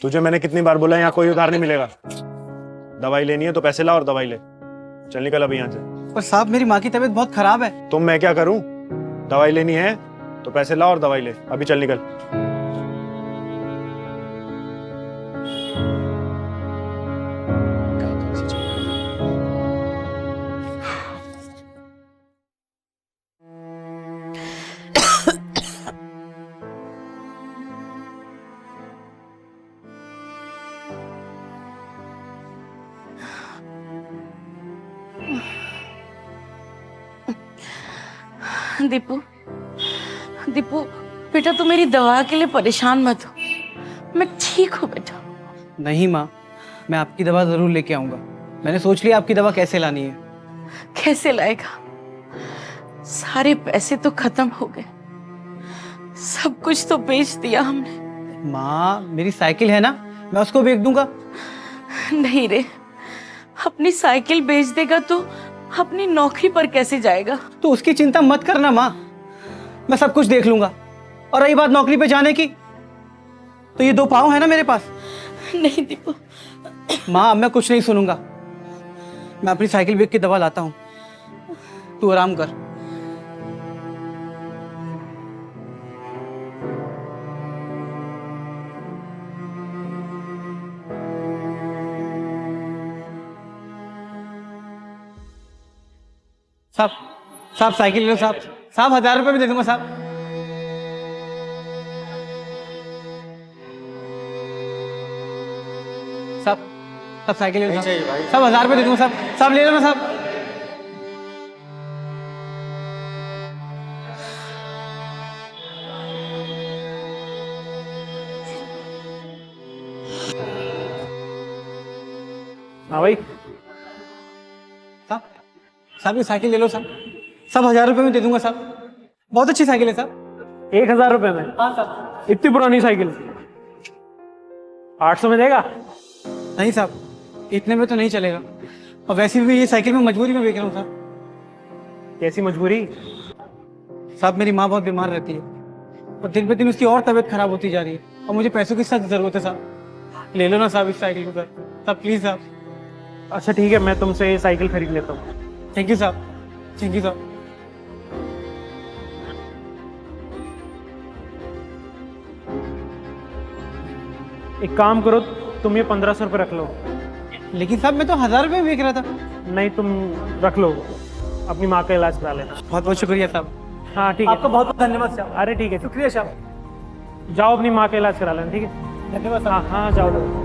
तुझे मैंने कितनी बार बोला यहाँ कोई उधार नहीं मिलेगा। दवाई लेनी है तो पैसे ला और दवाई ले। चल निकल अभी यहाँ से। पर साहब मेरी माँ की तबीयत बहुत खराब है। तुम मैं क्या करूं? दवाई लेनी है तो पैसे ला और दवाई ले। अभी चल निकल। दीपू, दीपू बेटा तू मेरी दवा के लिए परेशान मत हो, मैं ठीक हूँ बेटा। नहीं माँ, मैं आपकी दवा जरूर लेके आऊंगा। मैंने सोच लिया आपकी दवा कैसे लानी है। कैसे लाएगा? सारे पैसे तो खत्म हो गए, सब कुछ तो बेच दिया हमने। माँ मेरी साइकिल है ना, मैं उसको बेच दूंगा। नहीं रे, अपनी साइकिल बेच देगा तो अपनी नौकरी पर कैसे जाएगा? तो उसकी चिंता मत करना माँ, मैं सब कुछ देख लूंगा। और रही बात नौकरी पे जाने की, तो ये 2 पाँव है ना मेरे पास। नहीं दीपू। माँ अब मैं कुछ नहीं सुनूंगा, मैं अपनी साइकिल बेच के दवा लाता हूँ, तू आराम कर। साहब, साहब साइकिल लो साहब। साहब 1000 रुपये भी दे दूंगा साहब। साहब, साहब साइकिल ले लो साहब। साहब 1000 रुपये दे दूंगा साहब। साहब ले लो ना साहब। हाँ भाई। साहब, साहब ये साइकिल ले लो साहब। साहब 1000 रुपये में दे दूंगा साहब, बहुत अच्छी साइकिल है साहब। 1000 रुपए में? हाँ साहब। इतनी पुरानी साइकिल 800 में देगा? नहीं साहब, इतने में तो नहीं चलेगा। और वैसे भी ये साइकिल मैं मजबूरी में बेच रहा हूँ साहब। कैसी मजबूरी? साहब मेरी माँ बहुत बीमार रहती है और दिन पे दिन उसकी और तबीयत खराब होती जा रही है और मुझे पैसों की सख्त जरूरत है साहब। ले लो ना साहब इस साइकिल को साहब, प्लीज साहब। अच्छा ठीक है, मैं तुमसे ये साइकिल खरीद लेता हूँ। थैंक यू साहब, थैंक यू साहब। एक काम करो, तुम ये 1500 रुपये रख लो। लेकिन साहब मैं तो 1000 रुपये में बेच रहा था। नहीं तुम रख लो, अपनी माँ का इलाज करा लेना। बहुत बहुत शुक्रिया साहब। हाँ ठीक है। आपका बहुत बहुत धन्यवाद साहब। अरे ठीक है, शुक्रिया साहब। जाओ अपनी माँ का इलाज करा लेना। ठीक है? धन्यवाद हाँ साहब। हाँ जाओ जाओ।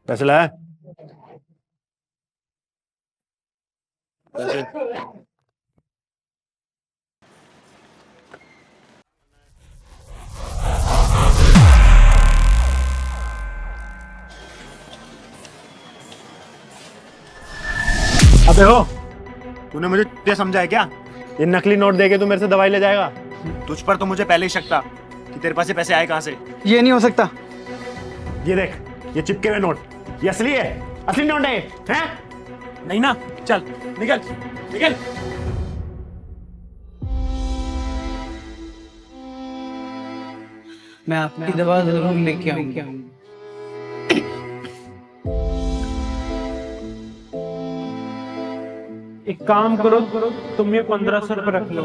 पैसे लाया? पैसे। अबे हो, तूने मुझे ये समझा है क्या? ये नकली नोट देके तू मेरे से दवाई ले जाएगा? तुझ पर तो मुझे पहले ही शक था कि तेरे पास ये पैसे आए कहाँ से। ये नहीं हो सकता। ये देख, ये चिपके हुए नोट, ये असली है, असली नोट है, हैं? नहीं ना? चल निकल निकल। मैं आपकी दवा जरूर लेके आऊंगा। एक काम करो, तुम ये 1500 रुपये रख लो।